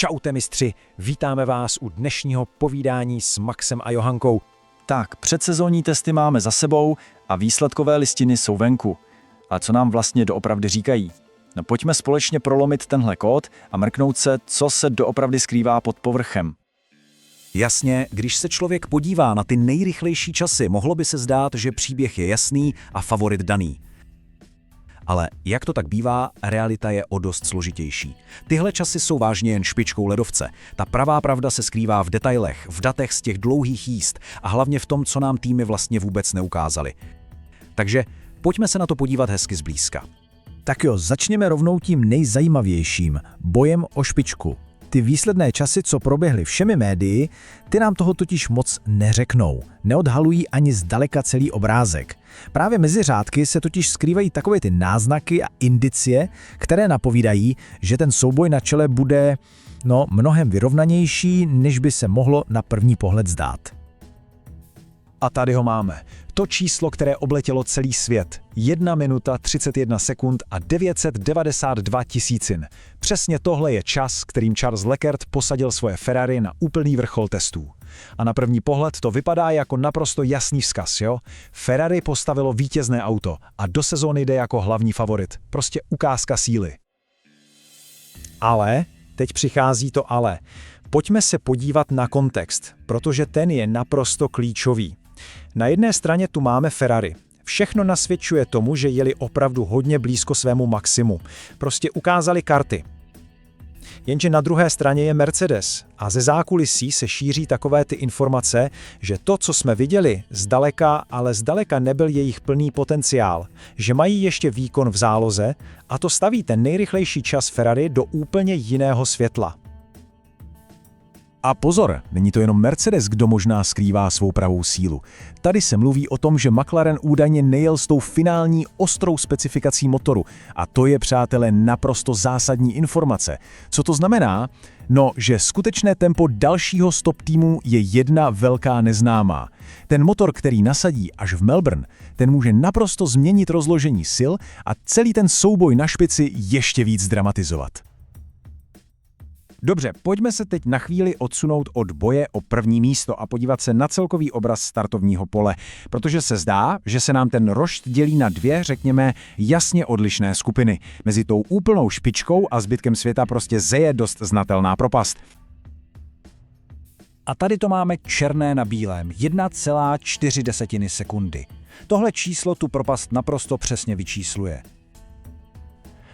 Čaute mistři, vítáme vás u dnešního povídání s Maxem a Johankou. Tak, předsezónní testy máme za sebou a výsledkové listiny jsou venku. A co nám vlastně doopravdy říkají? No pojďme společně prolomit tenhle kód a mrknout se, co se doopravdy skrývá pod povrchem. Jasně, když se člověk podívá na ty nejrychlejší časy, mohlo by se zdát, že příběh je jasný a favorit daný. Ale jak to tak bývá, realita je o dost složitější. Tyhle časy jsou vážně jen špičkou ledovce. Ta pravá pravda se skrývá v detailech, v datech z těch dlouhých jízd a hlavně v tom, co nám týmy vlastně vůbec neukázaly. Takže pojďme se na to podívat hezky zblízka. Tak jo, začněme rovnou tím nejzajímavějším, bojem o špičku. Ty výsledné časy, co proběhly všemi médii, ty nám toho totiž moc neřeknou. Neodhalují ani zdaleka celý obrázek. Právě mezi řádky se totiž skrývají takové ty náznaky a indicie, které napovídají, že ten souboj na čele bude, mnohem vyrovnanější, než by se mohlo na první pohled zdát. A tady ho máme. To číslo, které obletělo celý svět. 1 minuta 31 sekund a 992 tisícin. Přesně tohle je čas, kterým Charles Leclerc posadil svoje Ferrari na úplný vrchol testů. A na první pohled to vypadá jako naprosto jasný vzkaz, jo? Ferrari postavilo vítězné auto a do sezóny jde jako hlavní favorit. Prostě ukázka síly. Ale, teď přichází to ale. Pojďme se podívat na kontext, protože ten je naprosto klíčový. Na jedné straně tu máme Ferrari. Všechno nasvědčuje tomu, že jeli opravdu hodně blízko svému maximu. Prostě ukázali karty. Jenže na druhé straně je Mercedes a ze zákulisí se šíří takové ty informace, že to, co jsme viděli, zdaleka nebyl jejich plný potenciál, že mají ještě výkon v záloze a to staví ten nejrychlejší čas Ferrari do úplně jiného světla. A pozor, není to jenom Mercedes, kdo možná skrývá svou pravou sílu. Tady se mluví o tom, že McLaren údajně nejel s tou finální ostrou specifikací motoru. A to je, přátelé, naprosto zásadní informace. Co to znamená? No, že skutečné tempo dalšího stop týmu je jedna velká neznámá. Ten motor, který nasadí až v Melbourne, ten může naprosto změnit rozložení sil a celý ten souboj na špici ještě víc dramatizovat. Dobře, pojďme se teď na chvíli odsunout od boje o první místo a podívat se na celkový obraz startovního pole, protože se zdá, že se nám ten rošt dělí na dvě, řekněme, jasně odlišné skupiny. Mezi tou úplnou špičkou a zbytkem světa prostě zeje dost znatelná propast. A tady to máme černé na bílém, 1,4 sekundy. Tohle číslo tu propast naprosto přesně vyčísluje.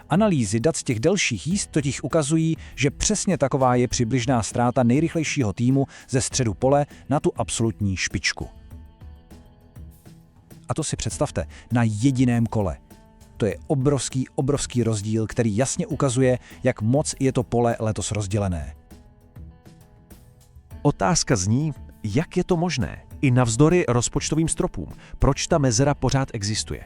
Analýzy dat z těch delších jízd totiž ukazují, že přesně taková je přibližná ztráta nejrychlejšího týmu ze středu pole na tu absolutní špičku. A to si představte na jediném kole. To je obrovský rozdíl, který jasně ukazuje, jak moc je to pole letos rozdělené. Otázka zní, jak je to možné? I navzdory rozpočtovým stropům. Proč ta mezera pořád existuje?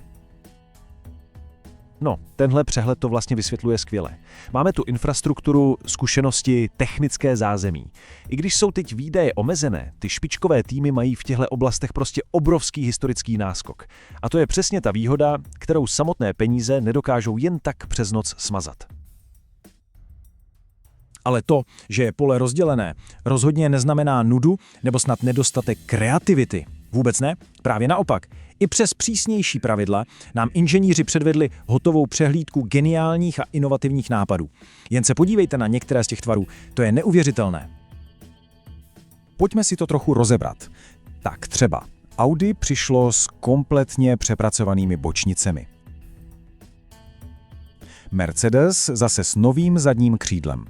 No, tenhle přehled to vlastně vysvětluje skvěle. Máme tu infrastrukturu, zkušenosti, technické zázemí. I když jsou teď výdaje omezené, ty špičkové týmy mají v těchto oblastech prostě obrovský historický náskok. A to je přesně ta výhoda, kterou samotné peníze nedokážou jen tak přes noc smazat. Ale to, že je pole rozdělené, rozhodně neznamená nudu nebo snad nedostatek kreativity. Vůbec ne, právě naopak. I přes přísnější pravidla nám inženýři předvedli hotovou přehlídku geniálních a inovativních nápadů. Jen se podívejte na některé z těch tvarů, to je neuvěřitelné. Pojďme si to trochu rozebrat. Tak třeba Audi přišlo s kompletně přepracovanými bočnicemi. Mercedes zase s novým zadním křídlem.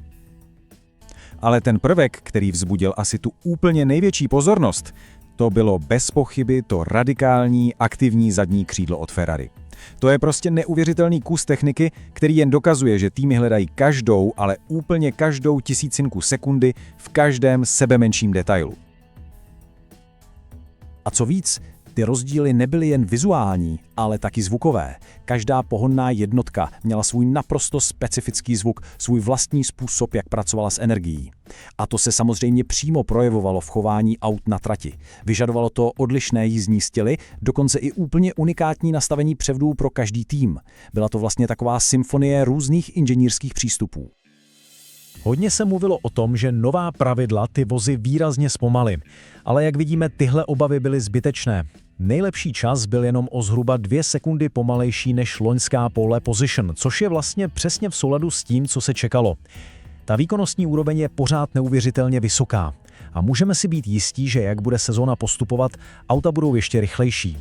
Ale ten prvek, který vzbudil asi tu úplně největší pozornost, to bylo bez pochyby to radikální aktivní zadní křídlo od Ferrari. To je prostě neuvěřitelný kus techniky, který jen dokazuje, že týmy hledají každou, ale úplně každou tisícinku sekundy v každém sebemenším detailu. A co víc, ty rozdíly nebyly jen vizuální, ale taky zvukové. Každá pohonná jednotka měla svůj naprosto specifický zvuk, svůj vlastní způsob, jak pracovala s energií. A to se samozřejmě přímo projevovalo v chování aut na trati. Vyžadovalo to odlišné jízdní styly, dokonce i úplně unikátní nastavení převdů pro každý tým. Byla to vlastně taková symfonie různých inženýrských přístupů. Hodně se mluvilo o tom, že nová pravidla ty vozy výrazně zpomalí, ale jak vidíme, tyhle obavy byly zbytečné. Nejlepší čas byl jenom o zhruba 2 sekundy pomalejší než loňská pole position, což je vlastně přesně v souladu s tím, co se čekalo. Ta výkonnostní úroveň je pořád neuvěřitelně vysoká a můžeme si být jistí, že jak bude sezóna postupovat, auta budou ještě rychlejší.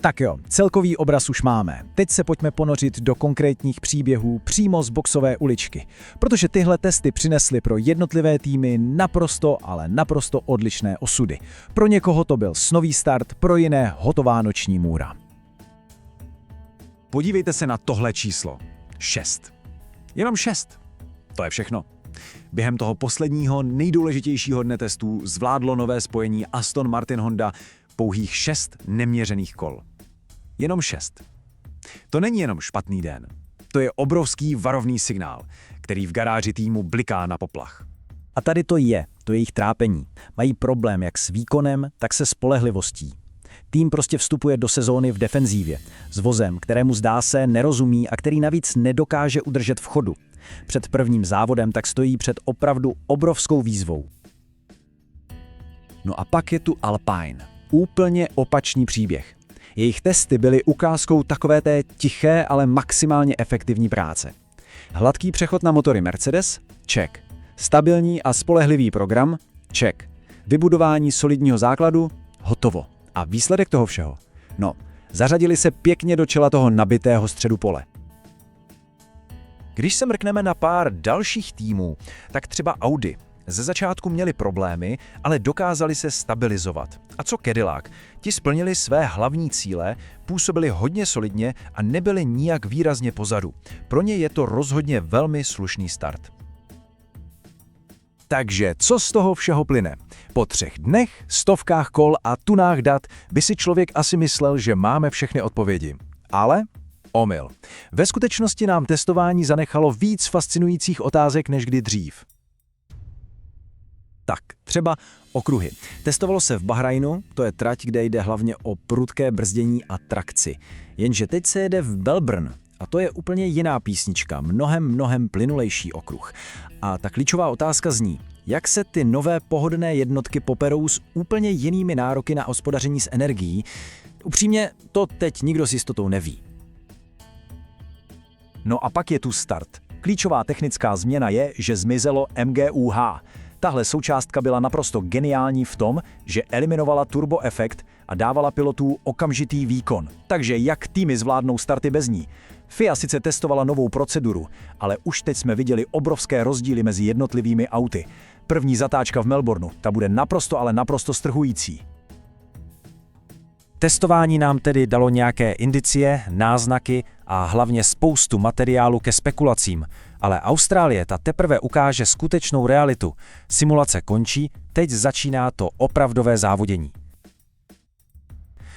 Tak jo, celkový obraz už máme. Teď se pojďme ponořit do konkrétních příběhů přímo z boxové uličky, protože tyhle testy přinesly pro jednotlivé týmy naprosto, ale naprosto odlišné osudy. Pro někoho to byl snový start, pro jiné hotová noční můra. Podívejte se na tohle číslo. 6. Jenom 6. To je všechno. Během toho posledního nejdůležitějšího dne testů zvládlo nové spojení Aston Martin Honda pouhých 6 neměřených kol. Jenom 6. To není jenom špatný den. To je obrovský varovný signál, který v garáži týmu bliká na poplach. A tady to je jejich trápení. Mají problém jak s výkonem, tak se spolehlivostí. Tým prostě vstupuje do sezóny v defenzívě, s vozem, kterému zdá se nerozumí a který navíc nedokáže udržet v chodu. Před prvním závodem tak stojí před opravdu obrovskou výzvou. No a pak je tu Alpine. Úplně opačný příběh. Jejich testy byly ukázkou takové té tiché, ale maximálně efektivní práce. Hladký přechod na motory Mercedes? Check. Stabilní a spolehlivý program? Check. Vybudování solidního základu? Hotovo. A výsledek toho všeho? No, zařadili se pěkně do čela toho nabitého středu pole. Když se mrkneme na pár dalších týmů, tak třeba Audi. Ze začátku měli problémy, ale dokázali se stabilizovat. A co Cadillac? Ti splnili své hlavní cíle, působili hodně solidně a nebyli nijak výrazně pozadu. Pro ně je to rozhodně velmi slušný start. Takže co z toho všeho plyne? Po 3 dnech, stovkách kol a tunách dat by si člověk asi myslel, že máme všechny odpovědi. Ale omyl. Ve skutečnosti nám testování zanechalo víc fascinujících otázek než kdy dřív. Tak, třeba okruhy. Testovalo se v Bahrajnu, to je trať, kde jde hlavně o prudké brzdění a trakci. Jenže teď se jede v Melbourne a to je úplně jiná písnička, mnohem plynulejší okruh. A ta klíčová otázka zní, jak se ty nové pohodlné jednotky poperou s úplně jinými nároky na hospodaření s energií? Upřímně, to teď nikdo s jistotou neví. No a pak je tu start. Klíčová technická změna je, že zmizelo MGUH. Tahle součástka byla naprosto geniální v tom, že eliminovala turboefekt a dávala pilotů okamžitý výkon. Takže jak týmy zvládnou starty bez ní? FIA sice testovala novou proceduru, ale už teď jsme viděli obrovské rozdíly mezi jednotlivými auty. První zatáčka v Melbourneu, ta bude naprosto strhující. Testování nám tedy dalo nějaké indicie, náznaky a hlavně spoustu materiálu ke spekulacím, ale Austrálie ta teprve ukáže skutečnou realitu. Simulace končí, teď začíná to opravdové závodění.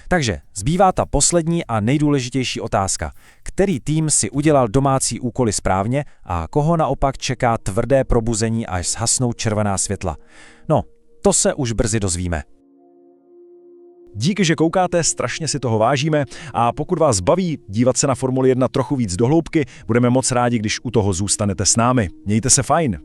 Takže zbývá ta poslední a nejdůležitější otázka. Který tým si udělal domácí úkoly správně a koho naopak čeká tvrdé probuzení, až zhasnou červená světla? No, to se už brzy dozvíme. Díky, že koukáte, strašně si toho vážíme a pokud vás baví dívat se na Formuli 1 trochu víc do hloubky, budeme moc rádi, když u toho zůstanete s námi. Mějte se fajn!